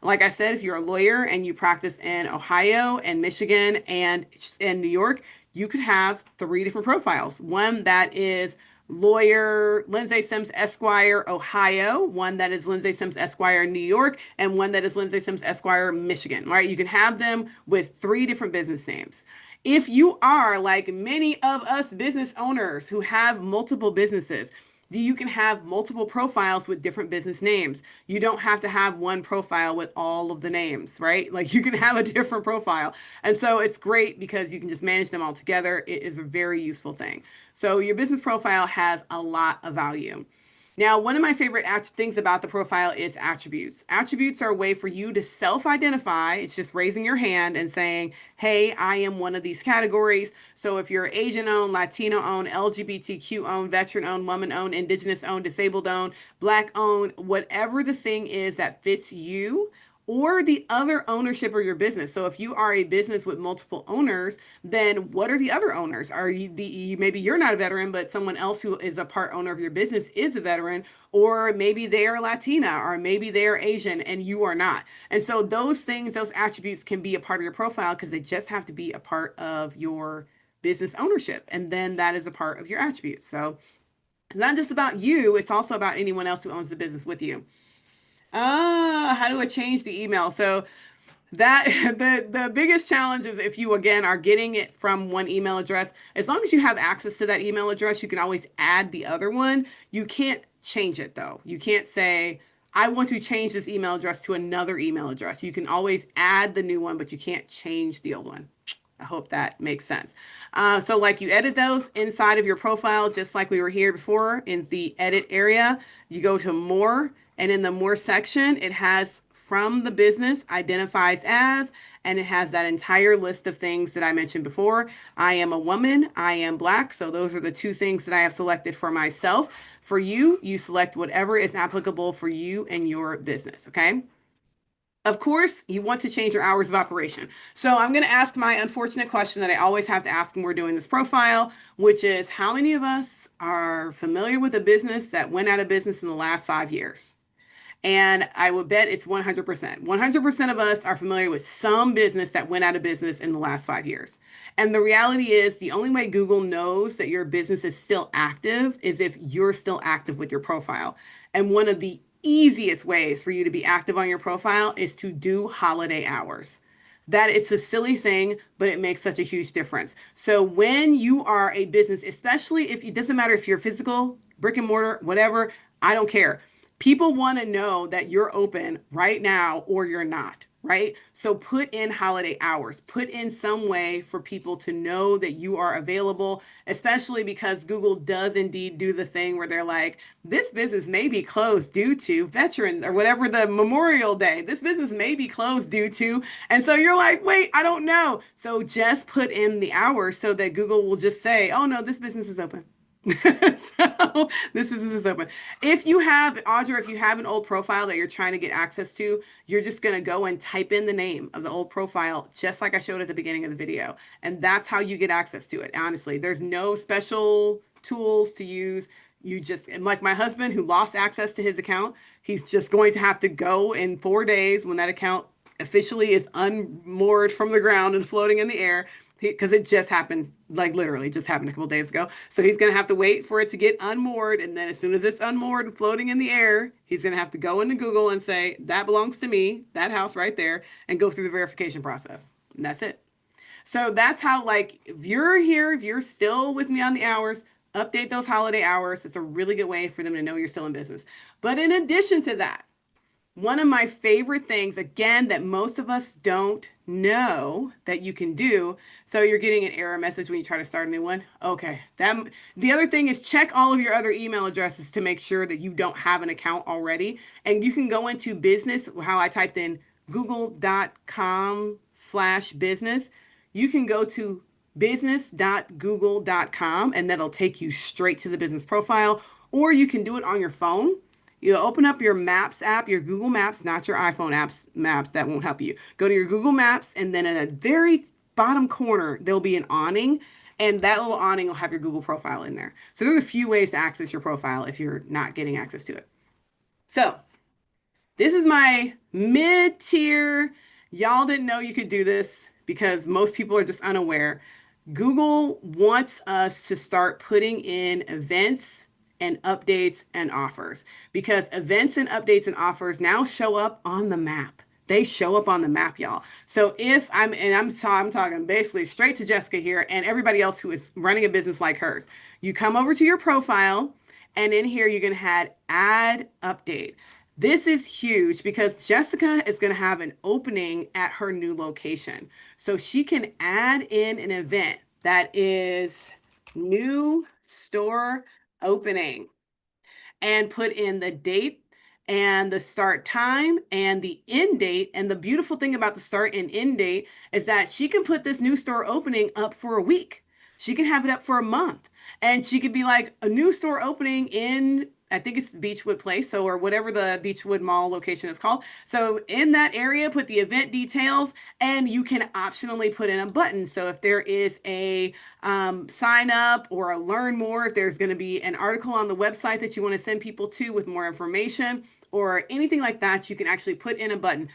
like I said, if you're a lawyer and you practice in Ohio and Michigan and in New York, you could have three different profiles. One that is lawyer Lindsay Sims Esquire, Ohio, one that is Lindsay Sims Esquire, New York, and one that is Lindsay Sims Esquire, Michigan, right? You can have them with three different business names. If you are like many of us business owners who have multiple businesses, you can have multiple profiles with different business names. You don't have to have one profile with all of the names, right? Like you can have a different profile. And so it's great because you can just manage them all together. It is a very useful thing. So your business profile has a lot of value. Now, one of my favorite things about the profile is attributes. Attributes are a way for you to self-identify. It's just raising your hand and saying, hey, I am one of these categories. So if you're Asian owned, Latino owned, LGBTQ owned, veteran owned, woman owned, indigenous owned, disabled owned, black owned, whatever the thing is that fits you, or the other ownership of your business. So if you are a business with multiple owners, then what are the other owners? Are maybe you're not a veteran, but someone else who is a part owner of your business is a veteran, or maybe they are Latina, or maybe they are Asian and you are not. And so those things, those attributes can be a part of your profile because they just have to be a part of your business ownership. And then that is a part of your attributes. So it's not just about you, it's also about anyone else who owns the business with you. How do I change the email? So that the biggest challenge is if you again are getting it from one email address, as long as you have access to that email address, you can always add the other one. You can't change it though. You can't say, I want to change this email address to another email address. You can always add the new one, but you can't change the old one. I hope that makes sense. So like you edit those inside of your profile, just like we were here before in the edit area, you go to more, and in the more section, it has from the business identifies as, and it has that entire list of things that I mentioned before. I am a woman, I am black. So those are the two things that I have selected for myself. For you, you select whatever is applicable for you and your business. Okay. Of course, you want to change your hours of operation. So I'm going to ask my unfortunate question that I always have to ask when we're doing this profile, which is how many of us are familiar with a business that went out of business in the last 5 years? And I would bet it's 100%. 100% of us are familiar with some business that went out of business in the last 5 years. And the reality is the only way Google knows that your business is still active is if you're still active with your profile. And one of the easiest ways for you to be active on your profile is to do holiday hours. That it's a silly thing, but it makes such a huge difference. So when you are a business, especially if it doesn't matter if you're physical, brick and mortar, whatever, I don't care. People want to know that you're open right now or you're not, right? So put in holiday hours, put in some way for people to know that you are available, especially because Google does indeed do the thing where they're like, this business may be closed due to veterans or whatever the Memorial Day. This business may be closed due to. And so you're like, wait, I don't know. So just put in the hours so that Google will just say, oh no, this business is open. So this is open. If you have, Audra, if you have an old profile that you're trying to get access to, you're just going to go and type in the name of the old profile, just like I showed at the beginning of the video. And that's how you get access to it. Honestly, there's no special tools to use. You just, and like my husband who lost access to his account, he's just going to have to go in 4 days when that account officially is unmoored from the ground and floating in the air because it just happened, like literally just happened a couple days ago. So he's going to have to wait for it to get unmoored. And then as soon as it's unmoored and floating in the air, he's going to have to go into Google and say, that belongs to me, that house right there, and go through the verification process. And that's it. So that's how, like, if you're here, if you're still with me on the hours, update those holiday hours. It's a really good way for them to know you're still in business. But in addition to that, one of my favorite things, again, that most of us don't know that you can do. So you're getting an error message when you try to start a new one. Okay. The other thing is check all of your other email addresses to make sure that you don't have an account already. And you can go into business, how I typed in google.com/business. You can go to business.google.com and that'll take you straight to the business profile, or you can do it on your phone. You open up your Maps app, your Google Maps, not your iPhone apps, Maps. That won't help you. Go to your Google Maps, and then in the very bottom corner, there'll be an awning, and that little awning will have your Google profile in there. So there's a few ways to access your profile if you're not getting access to it. So this is my mid-tier. Y'all didn't know you could do this because most people are just unaware. Google wants us to start putting in events and updates and offers because events and updates and offers now show up on the map. They show up on the map, y'all. So if I'm talking basically straight to Jessica here and everybody else who is running a business like hers. You come over to your profile and in here you can add update. This is huge because Jessica is going to have an opening at her new location. So she can add in an event that is new store opening and put in the date and the start time and the end date. And the beautiful thing about the start and end date is that she can put this new store opening up for a week. She can have it up for a month. And she could be like a new store opening in, I think it's Beechwood Place, so or whatever the Beechwood Mall location is called. So in that area, put the event details, and you can optionally put in a button. So if there is a sign up or a learn more, if there's going to be an article on the website that you want to send people to with more information or anything like that, you can actually put in a button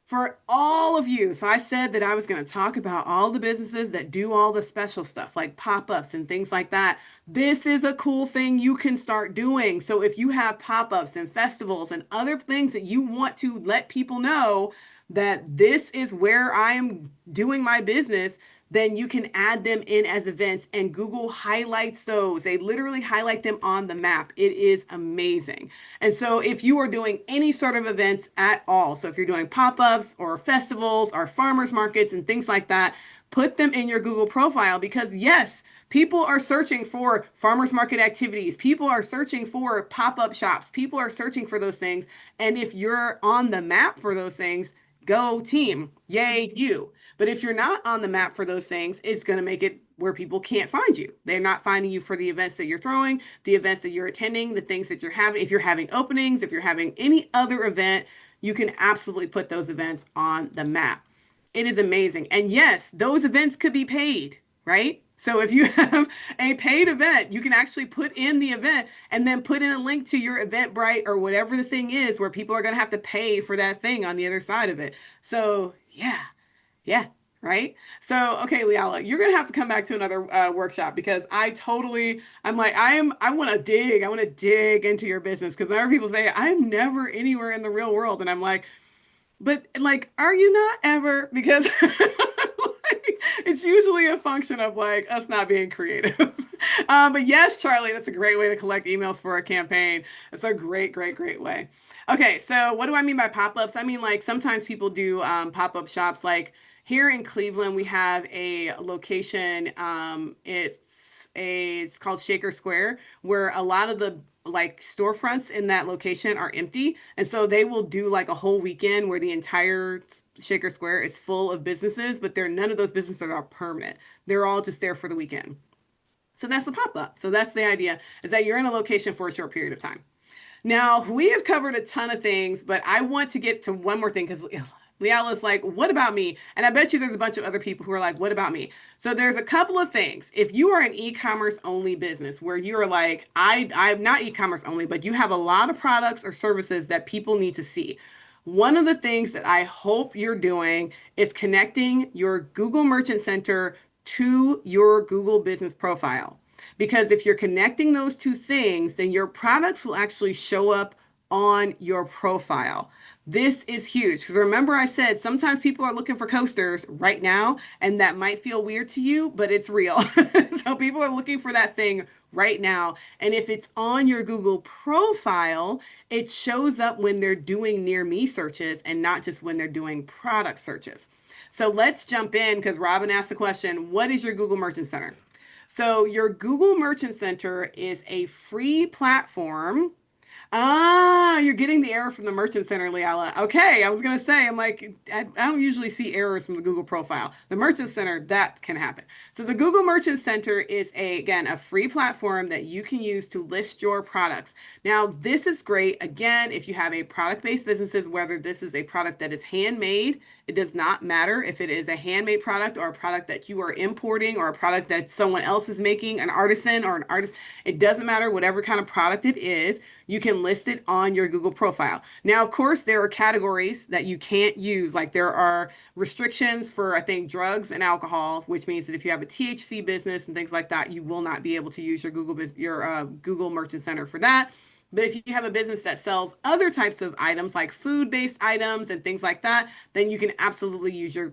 for all of you. So I said that I was going to talk about all the businesses that do all the special stuff like pop-ups and things like that. This is a cool thing you can start doing. So if you have pop-ups and festivals and other things that you want to let people know that this is where I am doing my business, then you can add them in as events and Google highlights those. They literally highlight them on the map. It is amazing. And so if you are doing any sort of events at all, so if you're doing pop-ups or festivals or farmers markets and things like that, put them in your Google profile because yes, people are searching for farmers market activities. People are searching for pop-up shops. People are searching for those things. And if you're on the map for those things, go team. Yay, you. But if you're not on the map for those things, it's going to make it where people can't find you. They're not finding you for the events that you're throwing, the events that you're attending, the things that you're having. If you're having openings, if you're having any other event, you can absolutely put those events on the map. It is amazing. And yes, those events could be paid, right? So if you have a paid event, you can actually put in the event and then put in a link to your Eventbrite or whatever the thing is where people are going to have to pay for that thing on the other side of it. So yeah. Yeah, right? So, okay, Leala, you're gonna have to come back to another workshop because I'm like, I want to dig into your business because whenever people say I'm never anywhere in the real world, and I'm like, but like, are you not ever? Because like, it's usually a function of like us not being creative. But yes, Charlie, that's a great way to collect emails for a campaign. That's a great, great, great way. Okay, so what do I mean by pop-ups? I mean like sometimes people do pop-up shops. Like here in Cleveland, we have a location. It's called Shaker Square, where a lot of the like storefronts in that location are empty. And so they will do like a whole weekend where the entire Shaker Square is full of businesses, but none of those businesses are permanent. They're all just there for the weekend. So that's the pop-up. So that's the idea is that you're in a location for a short period of time. Now, we have covered a ton of things, but I want to get to one more thing because Liala's like, what about me? And I bet you there's a bunch of other people who are like, what about me? So there's a couple of things. If you are an e-commerce only business where you're like, I'm not e-commerce only, but you have a lot of products or services that people need to see. One of the things that I hope you're doing is connecting your Google Merchant Center to your Google business profile. Because if you're connecting those two things, then your products will actually show up on your profile. This is huge because remember I said sometimes people are looking for coasters right now, and that might feel weird to you, but it's real. So people are looking for that thing right now. And if it's on your Google profile, it shows up when they're doing near me searches and not just when they're doing product searches. So let's jump in because Robin asked the question, what is your Google Merchant Center? So your Google Merchant Center is a free platform. Ah, you're getting the error from the Merchant Center, Liala. Okay, I was gonna say, I'm like, I don't usually see errors from the Google profile. The Merchant Center, that can happen. So the Google Merchant Center is again, a free platform that you can use to list your products. Now, this is great, again, if you have a product-based businesses, whether this is a product that is handmade, it does not matter if it is a handmade product or a product that you are importing or a product that someone else is making, an artisan or an artist. It doesn't matter whatever kind of product it is, you can list it on your Google profile. Now, of course, there are categories that you can't use. Like there are restrictions for, I think, drugs and alcohol, which means that if you have a THC business and things like that, you will not be able to use your Google Merchant Center for that. But if you have a business that sells other types of items like food-based items and things like that, then you can absolutely use your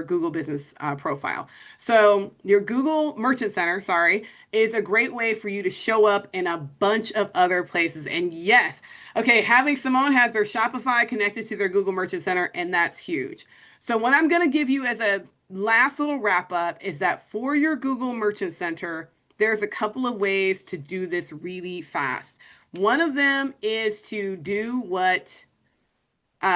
Google business profile. So your Google Merchant Center, sorry, is a great way for you to show up in a bunch of other places. And yes, okay, having Simone has their Shopify connected to their Google Merchant Center, and that's huge. So what I'm going to give you as a last little wrap up is that for your Google Merchant Center, there's a couple of ways to do this really fast. One of them is to do what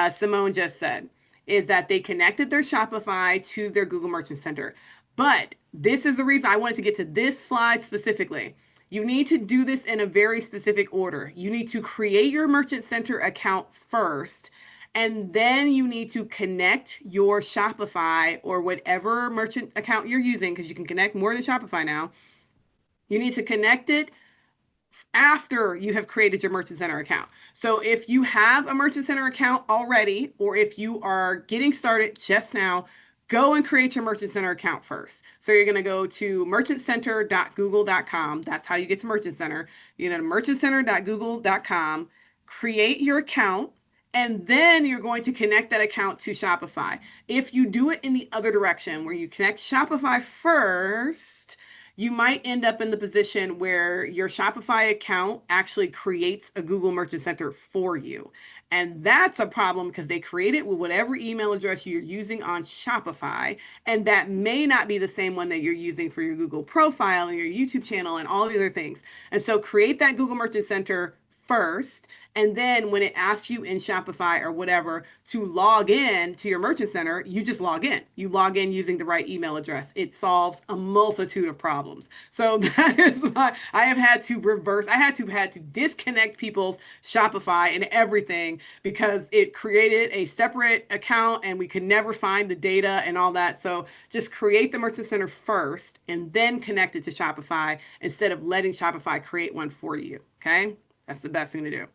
Simone just said, is that they connected their Shopify to their Google Merchant Center. But this is the reason I wanted to get to this slide specifically. You need to do this in a very specific order. You need to create your Merchant Center account first, and then you need to connect your Shopify or whatever merchant account you're using, because you can connect more than Shopify now. You need to connect it after you have created your Merchant Center account. So if you have a Merchant Center account already, or if you are getting started just now, go and create your Merchant Center account first. So you're going to go to merchantcenter.google.com. That's how you get to Merchant Center. You go to merchantcenter.google.com, create your account, and then you're going to connect that account to Shopify. If you do it in the other direction, where you connect Shopify first, you might end up in the position where your Shopify account actually creates a Google Merchant Center for you. And that's a problem because they create it with whatever email address you're using on Shopify. And that may not be the same one that you're using for your Google profile and your YouTube channel and all the other things. And so create that Google Merchant Center first. And then when it asks you in Shopify or whatever to log in to your Merchant Center, you just log in. You log in using the right email address. It solves a multitude of problems. So that is why I have had to reverse. I had to disconnect people's Shopify and everything because it created a separate account and we could never find the data and all that. So just create the Merchant Center first and then connect it to Shopify instead of letting Shopify create one for you. Okay? That's the best thing to do.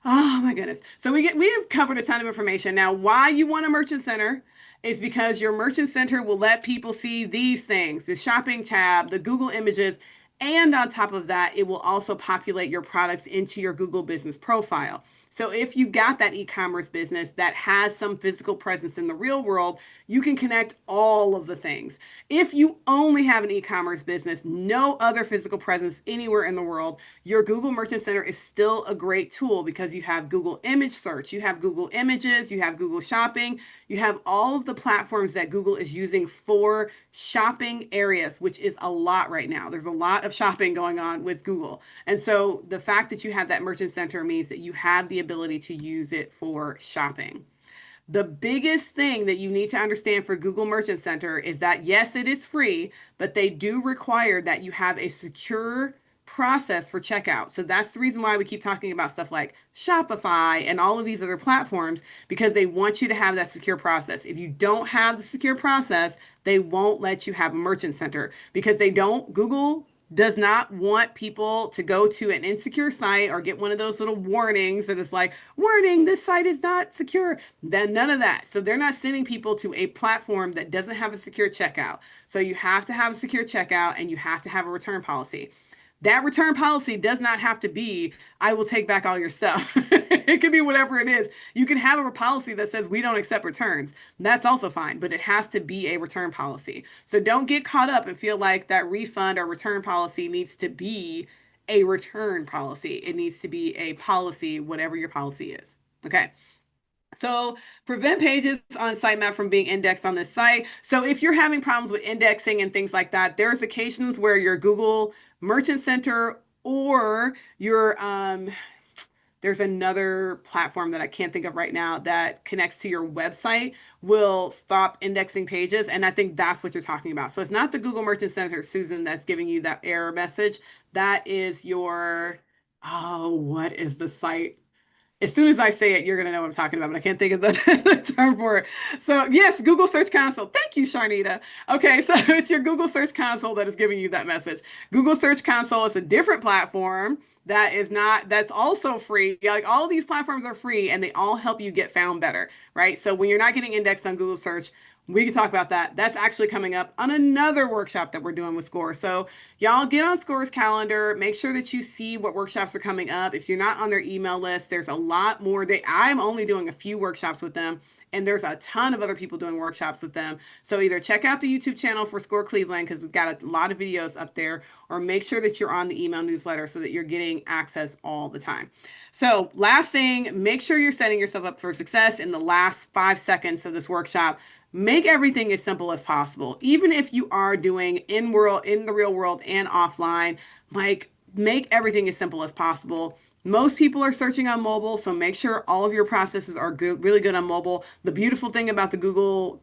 Oh my goodness. So we have covered a ton of information. Now, why you want a Merchant Center is because your merchant center will let people see these things, the shopping tab, the Google images, and on top of that, it will also populate your products into your Google business profile. So if you've got that e-commerce business that has some physical presence in the real world, you can connect all of the things. If you only have an e-commerce business, no other physical presence anywhere in the world, your Google Merchant Center is still a great tool because you have Google image search, you have Google Images, you have Google Shopping, you have all of the platforms that Google is using for shopping areas, which is a lot right now. There's a lot of shopping going on with Google. And so the fact that you have that Merchant Center means that you have the ability to use it for shopping. The biggest thing that you need to understand for Google Merchant Center is that yes, it is free, but they do require that you have a secure process for checkout. So that's the reason why we keep talking about stuff like Shopify and all of these other platforms, because they want you to have that secure process. If you don't have the secure process, they won't let you have a merchant center because Google does not want people to go to an insecure site or get one of those little warnings that is like, warning, this site is not secure. Then none of that. So they're not sending people to a platform that doesn't have a secure checkout. So you have to have a secure checkout and you have to have a return policy. That return policy does not have to be, I will take back all your stuff. It can be whatever it is. You can have a policy that says we don't accept returns. That's also fine, but it has to be a return policy. So don't get caught up and feel like that refund or return policy needs to be a return policy. It needs to be a policy, whatever your policy is. Okay. So prevent pages on sitemap from being indexed on this site. So if you're having problems with indexing and things like that, there's occasions where your Google Merchant Center or your there's another platform that I can't think of right now that connects to your website will stop indexing pages. And I think that's what you're talking about. So it's not the Google Merchant Center, Susan, that's giving you that error message. That is your, oh, what is the site? As soon as I say it, you're going to know what I'm talking about, but I can't think of the term for it. So yes, Google Search Console. Thank you, Sharnita. Okay, so it's your Google Search Console that is giving you that message. Google Search Console is a different platform that's also free. Like all these platforms are free and they all help you get found better, right? So when you're not getting indexed on Google Search, we can talk about that. That's actually coming up on another workshop that we're doing with SCORE. So y'all get on SCORE's calendar. Make sure that you see what workshops are coming up. If you're not on their email list, there's a lot more. I'm only doing a few workshops with them, and there's a ton of other people doing workshops with them. So either check out the YouTube channel for SCORE Cleveland because we've got a lot of videos up there, or make sure that you're on the email newsletter so that you're getting access all the time. So last thing, make sure you're setting yourself up for success in the last 5 seconds of this workshop. Make everything as simple as possible. Even if you are doing in the real world and offline, like make everything as simple as possible. Most people are searching on mobile, so make sure all of your processes are good, really good on mobile. The beautiful thing about the Google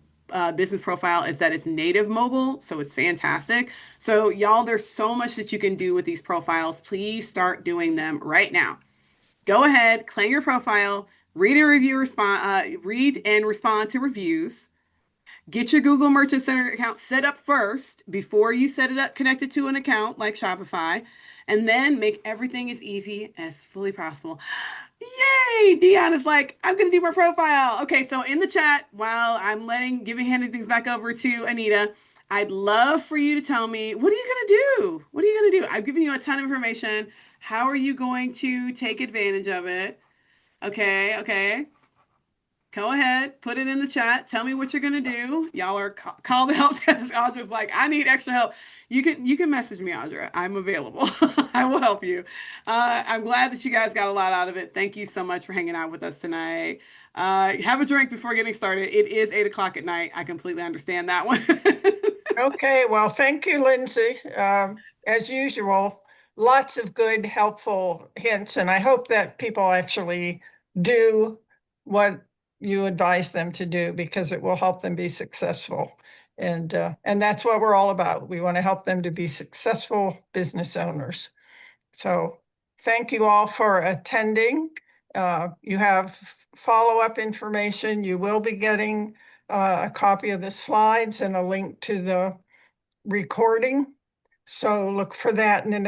business profile is that it's native mobile, so it's fantastic. So y'all, there's so much that you can do with these profiles. Please start doing them right now. Go ahead, claim your profile, read and respond to reviews. Get your Google Merchant Center account set up first before you set it up connected to an account like Shopify, and then make everything as easy as fully possible. Yay! Dion is like, I'm gonna do my profile. Okay, so in the chat, while handing things back over to Anita, I'd love for you to tell me, what are you gonna do? What are you gonna do? I've given you a ton of information. How are you going to take advantage of it? Okay. Go ahead, put it in the chat. Tell me what you're gonna do. Y'all are call the help desk. Audra's like, I need extra help. You can message me, Audra. I'm available. I will help you. I'm glad that you guys got a lot out of it. Thank you so much for hanging out with us tonight. Have a drink before getting started. It is 8 o'clock at night. I completely understand that one. Okay, well, thank you, Lindsay. As usual, lots of good, helpful hints, and I hope that people actually do what you advise them to do because it will help them be successful. And that's what we're all about. We want to help them to be successful business owners. So thank you all for attending. You have follow-up information. You will be getting a copy of the slides and a link to the recording. So look for that in the